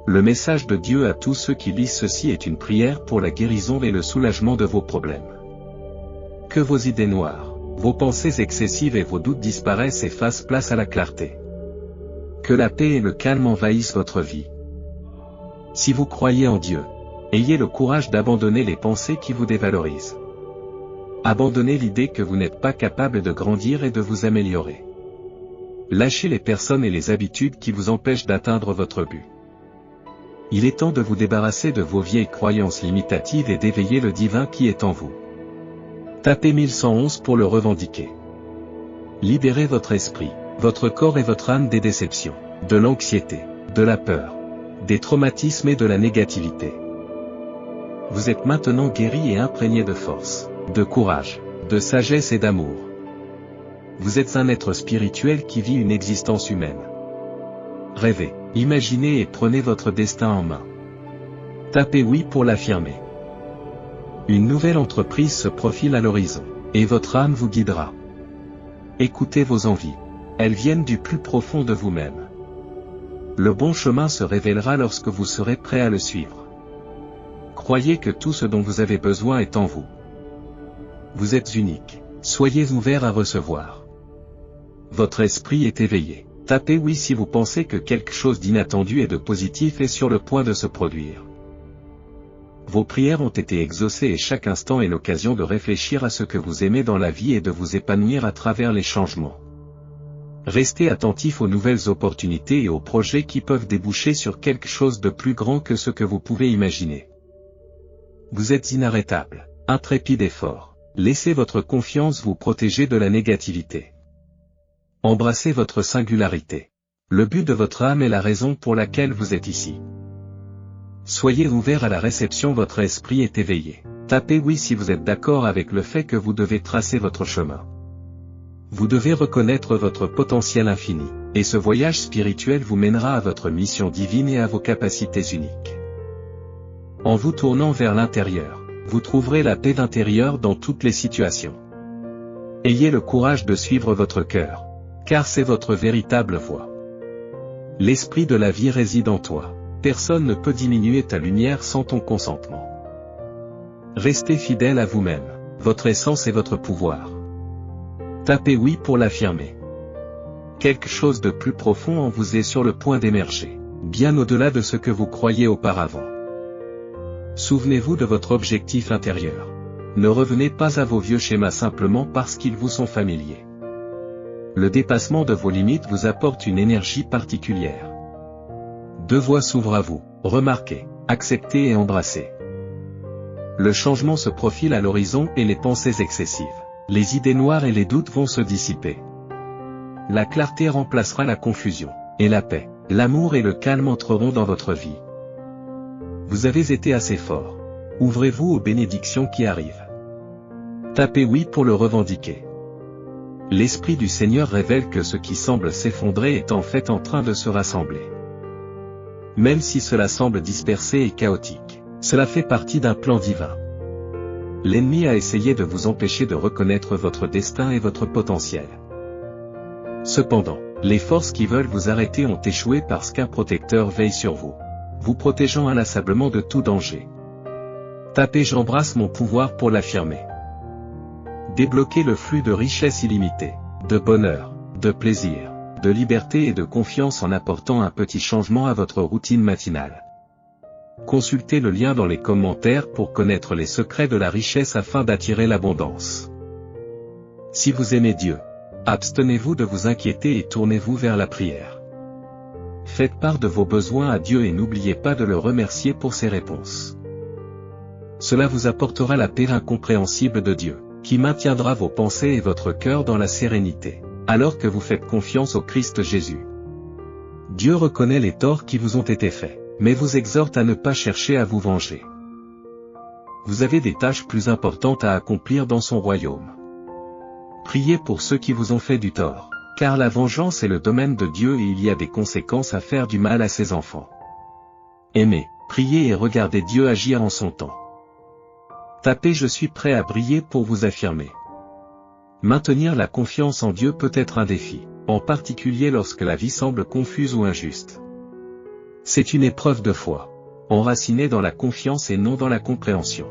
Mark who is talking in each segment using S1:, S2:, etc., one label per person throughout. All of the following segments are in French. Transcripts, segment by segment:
S1: Le message de Dieu à tous ceux qui lisent ceci est une prière pour la guérison et le soulagement de vos problèmes. Que vos idées noires, vos pensées excessives et vos doutes disparaissent et fassent place à la clarté. Que la paix et le calme envahissent votre vie. Si vous croyez en Dieu, ayez le courage d'abandonner les pensées qui vous dévalorisent. Abandonnez l'idée que vous n'êtes pas capable de grandir et de vous améliorer. Lâchez les personnes et les habitudes qui vous empêchent d'atteindre votre but. Il est temps de vous débarrasser de vos vieilles croyances limitatives et d'éveiller le divin qui est en vous. Tapez 1111 pour le revendiquer. Libérez votre esprit, votre corps et votre âme des déceptions, de l'anxiété, de la peur, des traumatismes et de la négativité. Vous êtes maintenant guéri et imprégné de force, de courage, de sagesse et d'amour. Vous êtes un être spirituel qui vit une existence humaine. Rêvez, imaginez et prenez votre destin en main. Tapez oui pour l'affirmer. Une nouvelle entreprise se profile à l'horizon, et votre âme vous guidera. Écoutez vos envies. Elles viennent du plus profond de vous-même. Le bon chemin se révélera lorsque vous serez prêt à le suivre. Croyez que tout ce dont vous avez besoin est en vous. Vous êtes unique. Soyez ouvert à recevoir. Votre esprit est éveillé. Tapez oui si vous pensez que quelque chose d'inattendu et de positif est sur le point de se produire. Vos prières ont été exaucées et chaque instant est l'occasion de réfléchir à ce que vous aimez dans la vie et de vous épanouir à travers les changements. Restez attentif aux nouvelles opportunités et aux projets qui peuvent déboucher sur quelque chose de plus grand que ce que vous pouvez imaginer. Vous êtes inarrêtable, intrépide et fort. Laissez votre confiance vous protéger de la négativité. Embrassez votre singularité. Le but de votre âme est la raison pour laquelle vous êtes ici. Soyez ouvert à la réception, votre esprit est éveillé. Tapez oui si vous êtes d'accord avec le fait que vous devez tracer votre chemin. Vous devez reconnaître votre potentiel infini, et ce voyage spirituel vous mènera à votre mission divine et à vos capacités uniques. En vous tournant vers l'intérieur, vous trouverez la paix intérieure dans toutes les situations. Ayez le courage de suivre votre cœur, car c'est votre véritable voie. L'esprit de la vie réside en toi. Personne ne peut diminuer ta lumière sans ton consentement. Restez fidèle à vous-même, votre essence et votre pouvoir. Tapez oui pour l'affirmer. Quelque chose de plus profond en vous est sur le point d'émerger, bien au-delà de ce que vous croyiez auparavant. Souvenez-vous de votre objectif intérieur. Ne revenez pas à vos vieux schémas simplement parce qu'ils vous sont familiers. Le dépassement de vos limites vous apporte une énergie particulière. Deux voies s'ouvrent à vous, remarquez, acceptez et embrassez. Le changement se profile à l'horizon et les pensées excessives, les idées noires et les doutes vont se dissiper. La clarté remplacera la confusion, et la paix, l'amour et le calme entreront dans votre vie. Vous avez été assez fort. Ouvrez-vous aux bénédictions qui arrivent. Tapez oui pour le revendiquer. L'Esprit du Seigneur révèle que ce qui semble s'effondrer est en fait en train de se rassembler. Même si cela semble dispersé et chaotique, cela fait partie d'un plan divin. L'ennemi a essayé de vous empêcher de reconnaître votre destin et votre potentiel. Cependant, les forces qui veulent vous arrêter ont échoué parce qu'un protecteur veille sur vous, vous protégeant inlassablement de tout danger. Tapez j'embrasse mon pouvoir pour l'affirmer. Débloquez le flux de richesse illimitée, de bonheur, de plaisir, de liberté et de confiance en apportant un petit changement à votre routine matinale. Consultez le lien dans les commentaires pour connaître les secrets de la richesse afin d'attirer l'abondance. Si vous aimez Dieu, abstenez-vous de vous inquiéter et tournez-vous vers la prière. Faites part de vos besoins à Dieu et n'oubliez pas de le remercier pour ses réponses. Cela vous apportera la paix incompréhensible de Dieu, qui maintiendra vos pensées et votre cœur dans la sérénité, alors que vous faites confiance au Christ Jésus. Dieu reconnaît les torts qui vous ont été faits, mais vous exhorte à ne pas chercher à vous venger. Vous avez des tâches plus importantes à accomplir dans son royaume. Priez pour ceux qui vous ont fait du tort, car la vengeance est le domaine de Dieu et il y a des conséquences à faire du mal à ses enfants. Aimez, priez et regardez Dieu agir en son temps. Tapez je suis prêt à briller pour vous affirmer. Maintenir la confiance en Dieu peut être un défi, en particulier lorsque la vie semble confuse ou injuste. C'est une épreuve de foi, enracinée dans la confiance et non dans la compréhension.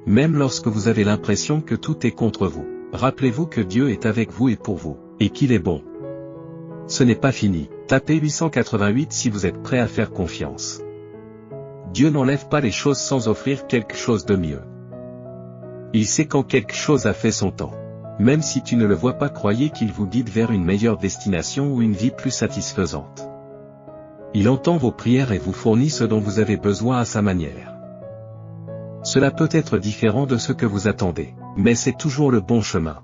S1: Même lorsque vous avez l'impression que tout est contre vous, rappelez-vous que Dieu est avec vous et pour vous, et qu'il est bon. Ce n'est pas fini. Tapez 888 si vous êtes prêt à faire confiance. Dieu n'enlève pas les choses sans offrir quelque chose de mieux. Il sait quand quelque chose a fait son temps. Même si tu ne le vois pas, croyez qu'il vous guide vers une meilleure destination ou une vie plus satisfaisante. Il entend vos prières et vous fournit ce dont vous avez besoin à sa manière. Cela peut être différent de ce que vous attendez, mais c'est toujours le bon chemin.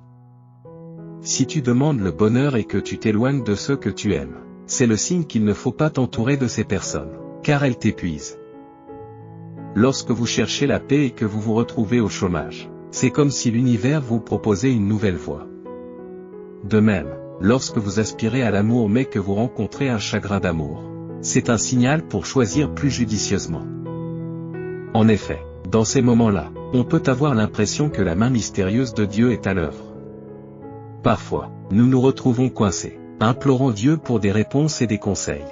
S1: Si tu demandes le bonheur et que tu t'éloignes de ceux que tu aimes, c'est le signe qu'il ne faut pas t'entourer de ces personnes, car elles t'épuisent. Lorsque vous cherchez la paix et que vous vous retrouvez au chômage, c'est comme si l'univers vous proposait une nouvelle voie. De même, lorsque vous aspirez à l'amour mais que vous rencontrez un chagrin d'amour, c'est un signal pour choisir plus judicieusement. En effet, dans ces moments-là, on peut avoir l'impression que la main mystérieuse de Dieu est à l'œuvre. Parfois, nous nous retrouvons coincés, implorant Dieu pour des réponses et des conseils,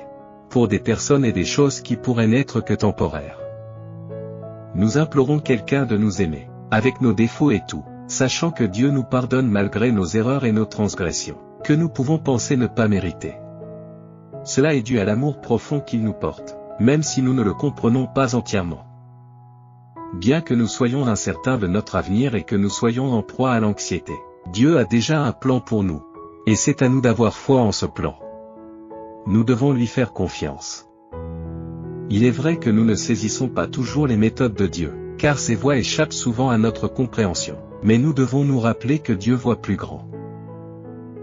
S1: pour des personnes et des choses qui pourraient n'être que temporaires. Nous implorons quelqu'un de nous aimer, avec nos défauts et tout, sachant que Dieu nous pardonne malgré nos erreurs et nos transgressions, que nous pouvons penser ne pas mériter. Cela est dû à l'amour profond qu'il nous porte, même si nous ne le comprenons pas entièrement. Bien que nous soyons incertains de notre avenir et que nous soyons en proie à l'anxiété, Dieu a déjà un plan pour nous, et c'est à nous d'avoir foi en ce plan. Nous devons lui faire confiance. Il est vrai que nous ne saisissons pas toujours les méthodes de Dieu, car ses voies échappent souvent à notre compréhension, mais nous devons nous rappeler que Dieu voit plus grand.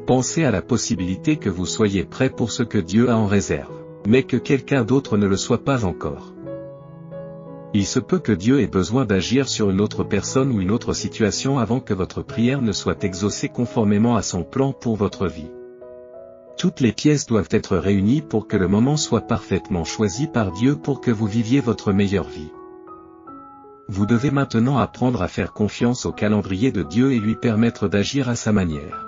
S1: Pensez à la possibilité que vous soyez prêt pour ce que Dieu a en réserve, mais que quelqu'un d'autre ne le soit pas encore. Il se peut que Dieu ait besoin d'agir sur une autre personne ou une autre situation avant que votre prière ne soit exaucée conformément à son plan pour votre vie. Toutes les pièces doivent être réunies pour que le moment soit parfaitement choisi par Dieu pour que vous viviez votre meilleure vie. Vous devez maintenant apprendre à faire confiance au calendrier de Dieu et lui permettre d'agir à sa manière.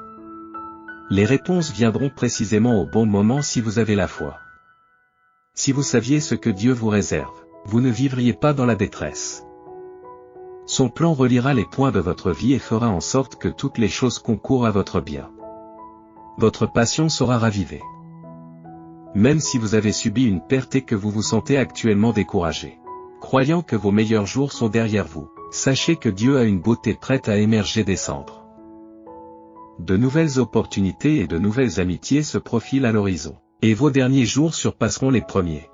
S1: Les réponses viendront précisément au bon moment si vous avez la foi. Si vous saviez ce que Dieu vous réserve, vous ne vivriez pas dans la détresse. Son plan reliera les points de votre vie et fera en sorte que toutes les choses concourent à votre bien. Votre passion sera ravivée. Même si vous avez subi une perte et que vous vous sentez actuellement découragé, croyant que vos meilleurs jours sont derrière vous, sachez que Dieu a une beauté prête à émerger des cendres. De nouvelles opportunités et de nouvelles amitiés se profilent à l'horizon, et vos derniers jours surpasseront les premiers.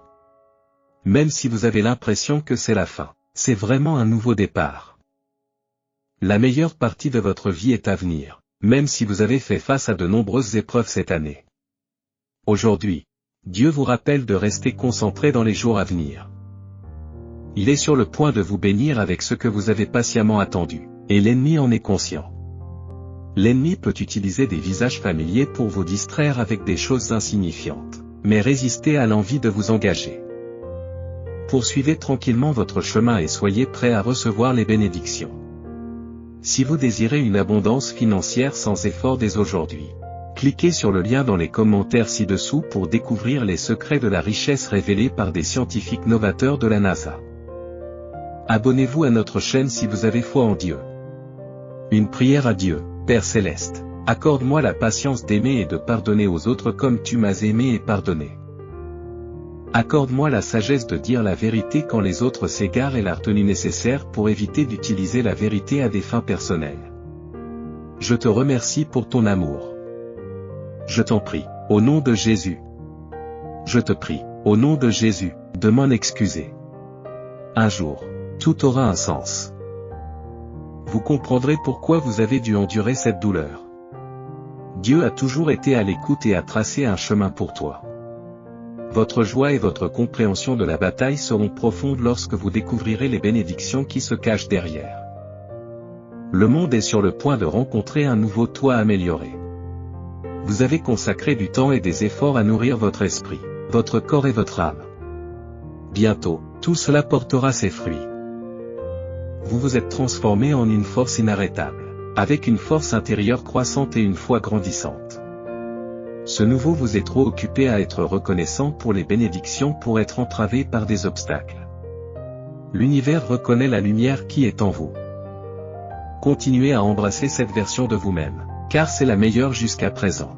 S1: Même si vous avez l'impression que c'est la fin, c'est vraiment un nouveau départ. La meilleure partie de votre vie est à venir, même si vous avez fait face à de nombreuses épreuves cette année. Aujourd'hui, Dieu vous rappelle de rester concentré dans les jours à venir. Il est sur le point de vous bénir avec ce que vous avez patiemment attendu, et l'ennemi en est conscient. L'ennemi peut utiliser des visages familiers pour vous distraire avec des choses insignifiantes, mais résistez à l'envie de vous engager. Poursuivez tranquillement votre chemin et soyez prêts à recevoir les bénédictions. Si vous désirez une abondance financière sans effort dès aujourd'hui, cliquez sur le lien dans les commentaires ci-dessous pour découvrir les secrets de la richesse révélés par des scientifiques novateurs de la NASA. Abonnez-vous à notre chaîne si vous avez foi en Dieu. Une prière à Dieu. Père Céleste, accorde-moi la patience d'aimer et de pardonner aux autres comme tu m'as aimé et pardonné. Accorde-moi la sagesse de dire la vérité quand les autres s'égarent et la retenue nécessaire pour éviter d'utiliser la vérité à des fins personnelles. Je te remercie pour ton amour. Je t'en prie, au nom de Jésus. Je te prie, au nom de Jésus, de m'en excuser. Un jour, tout aura un sens. Vous comprendrez pourquoi vous avez dû endurer cette douleur. Dieu a toujours été à l'écoute et a tracé un chemin pour toi. Votre joie et votre compréhension de la bataille seront profondes lorsque vous découvrirez les bénédictions qui se cachent derrière. Le monde est sur le point de rencontrer un nouveau toi amélioré. Vous avez consacré du temps et des efforts à nourrir votre esprit, votre corps et votre âme. Bientôt, tout cela portera ses fruits. Vous vous êtes transformé en une force inarrêtable, avec une force intérieure croissante et une foi grandissante. Ce nouveau vous est trop occupé à être reconnaissant pour les bénédictions pour être entravé par des obstacles. L'univers reconnaît la lumière qui est en vous. Continuez à embrasser cette version de vous-même, car c'est la meilleure jusqu'à présent.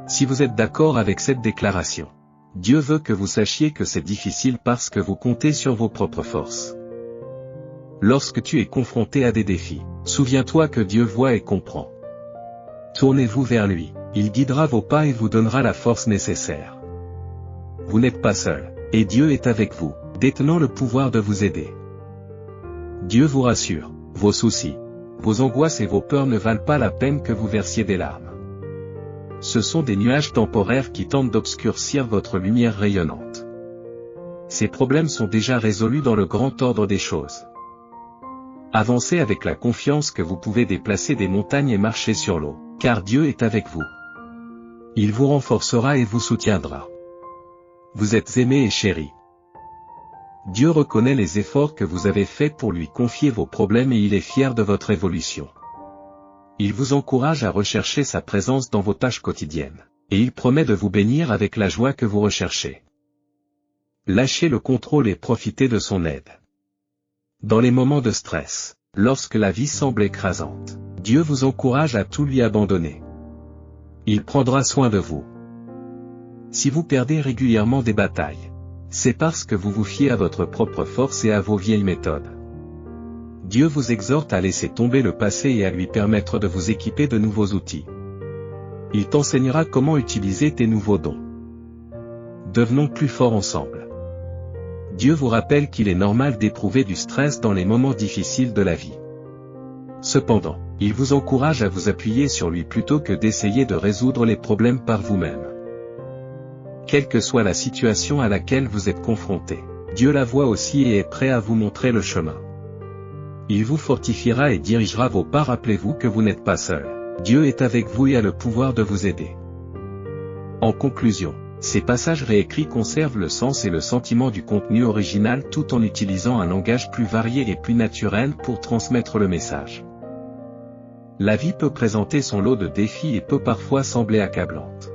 S1: Si vous êtes d'accord avec cette déclaration, Dieu veut que vous sachiez que c'est difficile parce que vous comptez sur vos propres forces. Lorsque tu es confronté à des défis, souviens-toi que Dieu voit et comprend. Tournez-vous vers lui, il guidera vos pas et vous donnera la force nécessaire. Vous n'êtes pas seul, et Dieu est avec vous, détenant le pouvoir de vous aider. Dieu vous rassure, vos soucis, vos angoisses et vos peurs ne valent pas la peine que vous versiez des larmes. Ce sont des nuages temporaires qui tentent d'obscurcir votre lumière rayonnante. Ces problèmes sont déjà résolus dans le grand ordre des choses. Avancez avec la confiance que vous pouvez déplacer des montagnes et marcher sur l'eau, car Dieu est avec vous. Il vous renforcera et vous soutiendra. Vous êtes aimé et chéri. Dieu reconnaît les efforts que vous avez faits pour lui confier vos problèmes et il est fier de votre évolution. Il vous encourage à rechercher sa présence dans vos tâches quotidiennes, et il promet de vous bénir avec la joie que vous recherchez. Lâchez le contrôle et profitez de son aide. Dans les moments de stress, lorsque la vie semble écrasante, Dieu vous encourage à tout lui abandonner. Il prendra soin de vous. Si vous perdez régulièrement des batailles, c'est parce que vous vous fiez à votre propre force et à vos vieilles méthodes. Dieu vous exhorte à laisser tomber le passé et à lui permettre de vous équiper de nouveaux outils. Il t'enseignera comment utiliser tes nouveaux dons. Devenons plus forts ensemble. Dieu vous rappelle qu'il est normal d'éprouver du stress dans les moments difficiles de la vie. Cependant, il vous encourage à vous appuyer sur lui plutôt que d'essayer de résoudre les problèmes par vous-même. Quelle que soit la situation à laquelle vous êtes confronté, Dieu la voit aussi et est prêt à vous montrer le chemin. Il vous fortifiera et dirigera vos pas. Rappelez-vous que vous n'êtes pas seul. Dieu est avec vous et a le pouvoir de vous aider. En conclusion, ces passages réécrits conservent le sens et le sentiment du contenu original tout en utilisant un langage plus varié et plus naturel pour transmettre le message. La vie peut présenter son lot de défis et peut parfois sembler accablante.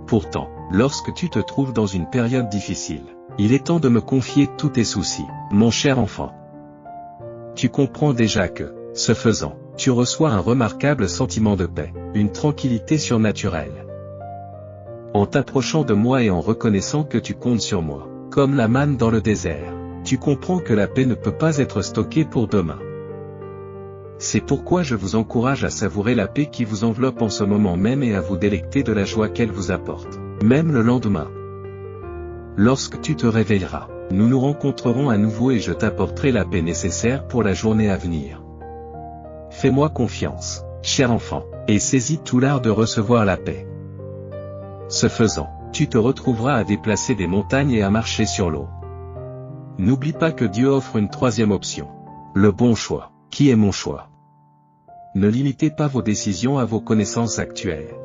S1: Pourtant, lorsque tu te trouves dans une période difficile, il est temps de me confier tous tes soucis, mon cher enfant. Tu comprends déjà que, ce faisant, tu reçois un remarquable sentiment de paix, une tranquillité surnaturelle. En t'approchant de moi et en reconnaissant que tu comptes sur moi, comme la manne dans le désert, tu comprends que la paix ne peut pas être stockée pour demain. C'est pourquoi je vous encourage à savourer la paix qui vous enveloppe en ce moment même et à vous délecter de la joie qu'elle vous apporte, même le lendemain. Lorsque tu te réveilleras, nous nous rencontrerons à nouveau et je t'apporterai la paix nécessaire pour la journée à venir. Fais-moi confiance, cher enfant, et saisis tout l'art de recevoir la paix. Ce faisant, tu te retrouveras à déplacer des montagnes et à marcher sur l'eau. N'oublie pas que Dieu offre une troisième option. Le bon choix, qui est mon choix. Ne limitez pas vos décisions à vos connaissances actuelles.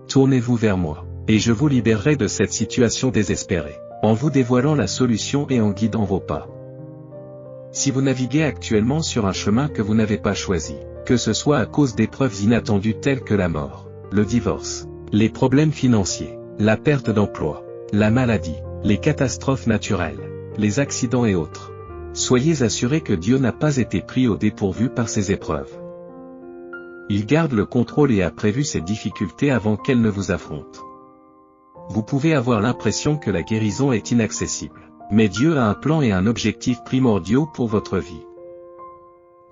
S1: Tournez-vous vers moi, et je vous libérerai de cette situation désespérée, en vous dévoilant la solution et en guidant vos pas. Si vous naviguez actuellement sur un chemin que vous n'avez pas choisi, que ce soit à cause d'épreuves inattendues telles que la mort, le divorce, les problèmes financiers, la perte d'emploi, la maladie, les catastrophes naturelles, les accidents et autres, soyez assurés que Dieu n'a pas été pris au dépourvu par ces épreuves. Il garde le contrôle et a prévu ces difficultés avant qu'elles ne vous affrontent. Vous pouvez avoir l'impression que la guérison est inaccessible, mais Dieu a un plan et un objectif primordiaux pour votre vie.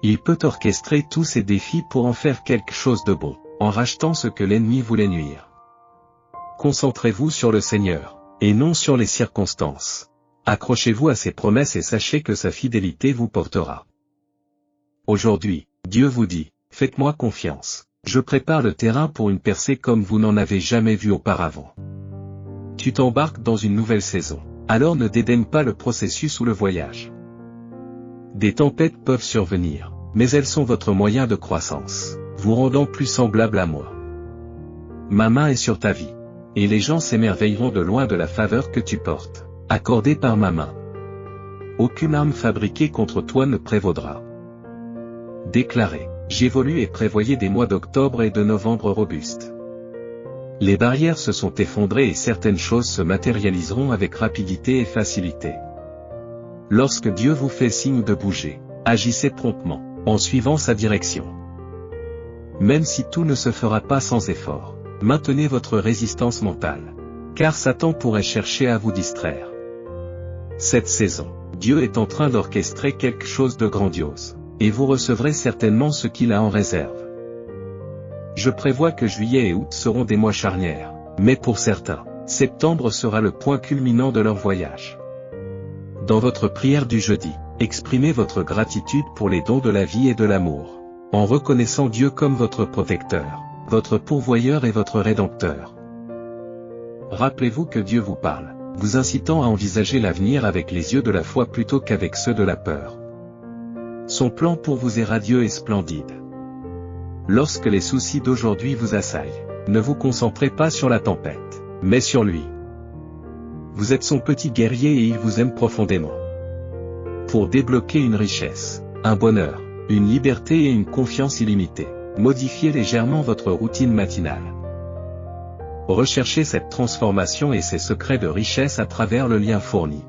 S1: Il peut orchestrer tous ces défis pour en faire quelque chose de bon, en rachetant ce que l'ennemi voulait nuire. Concentrez-vous sur le Seigneur, et non sur les circonstances. Accrochez-vous à ses promesses et sachez que sa fidélité vous portera. Aujourd'hui, Dieu vous dit, faites-moi confiance, je prépare le terrain pour une percée comme vous n'en avez jamais vu auparavant. Tu t'embarques dans une nouvelle saison, alors ne dédaigne pas le processus ou le voyage. Des tempêtes peuvent survenir, mais elles sont votre moyen de croissance, vous rendant plus semblable à moi. Ma main est sur ta vie, et les gens s'émerveilleront de loin de la faveur que tu portes, accordée par ma main. Aucune arme fabriquée contre toi ne prévaudra. Déclaré, j'évolue et prévoyez des mois d'octobre et de novembre robustes. Les barrières se sont effondrées et certaines choses se matérialiseront avec rapidité et facilité. Lorsque Dieu vous fait signe de bouger, agissez promptement, en suivant sa direction. Même si tout ne se fera pas sans effort, maintenez votre résistance mentale, car Satan pourrait chercher à vous distraire. Cette saison, Dieu est en train d'orchestrer quelque chose de grandiose, et vous recevrez certainement ce qu'il a en réserve. Je prévois que juillet et août seront des mois charnières, mais pour certains, septembre sera le point culminant de leur voyage. Dans votre prière du jeudi, exprimez votre gratitude pour les dons de la vie et de l'amour, en reconnaissant Dieu comme votre protecteur, votre pourvoyeur et votre rédempteur. Rappelez-vous que Dieu vous parle, vous incitant à envisager l'avenir avec les yeux de la foi plutôt qu'avec ceux de la peur. Son plan pour vous est radieux et splendide. Lorsque les soucis d'aujourd'hui vous assaillent, ne vous concentrez pas sur la tempête, mais sur lui. Vous êtes son petit guerrier et il vous aime profondément. Pour débloquer une richesse, un bonheur, une liberté et une confiance illimitée, modifiez légèrement votre routine matinale. Recherchez cette transformation et ses secrets de richesse à travers le lien fourni.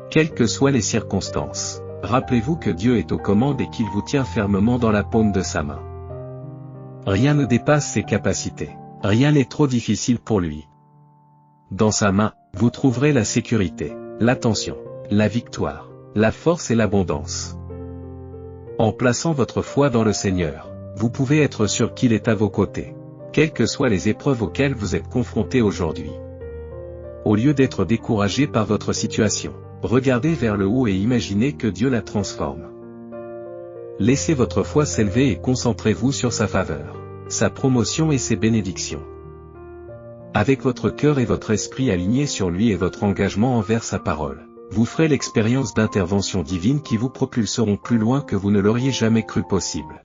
S1: Quelles que soient les circonstances, rappelez-vous que Dieu est aux commandes et qu'il vous tient fermement dans la paume de sa main. Rien ne dépasse ses capacités, rien n'est trop difficile pour lui. Dans sa main, vous trouverez la sécurité, l'attention, la victoire, la force et l'abondance. En plaçant votre foi dans le Seigneur, vous pouvez être sûr qu'il est à vos côtés, quelles que soient les épreuves auxquelles vous êtes confrontés aujourd'hui. Au lieu d'être découragé par votre situation, regardez vers le haut et imaginez que Dieu la transforme. Laissez votre foi s'élever et concentrez-vous sur sa faveur, sa promotion et ses bénédictions. Avec votre cœur et votre esprit alignés sur lui et votre engagement envers sa parole, vous ferez l'expérience d'interventions divines qui vous propulseront plus loin que vous ne l'auriez jamais cru possible.